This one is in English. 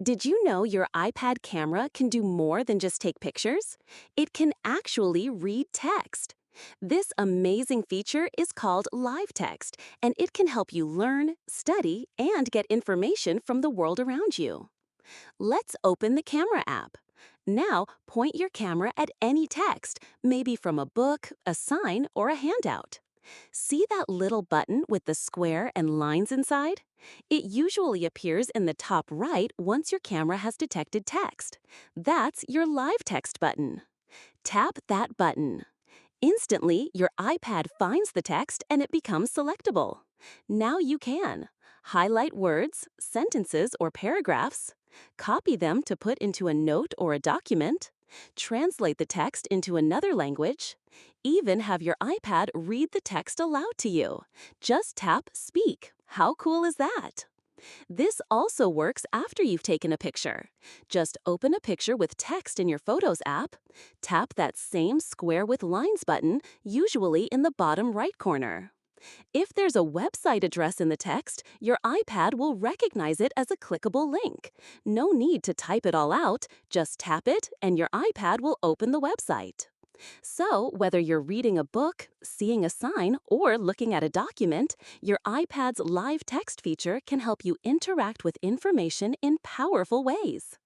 Did you know your iPad camera can do more than just take pictures? It can actually read text. This amazing feature is called live text, and it can help you learn, study, and get information from the world around you. Let's open the camera app. Now, point your camera at any text, maybe from a book, a sign, or a handout. See that little button with the square and lines inside? It usually appears in the top right once your camera has detected text. That's your live text button. Tap that button. Instantly, your iPad finds the text and it becomes selectable. Now you can highlight words, sentences, or paragraphs, copy them to put into a note or a document, translate the text into another language, even have your iPad read the text aloud to you. Just tap Speak. How cool is that? This also works after you've taken a picture. Just open a picture with text in your Photos app, tap that same square with lines button, usually in the bottom right corner. If there's a website address in the text, your iPad will recognize it as a clickable link. No need to type it all out, just tap it and your iPad will open the website. So, whether you're reading a book, seeing a sign, or looking at a document, your iPad's live text feature can help you interact with information in powerful ways.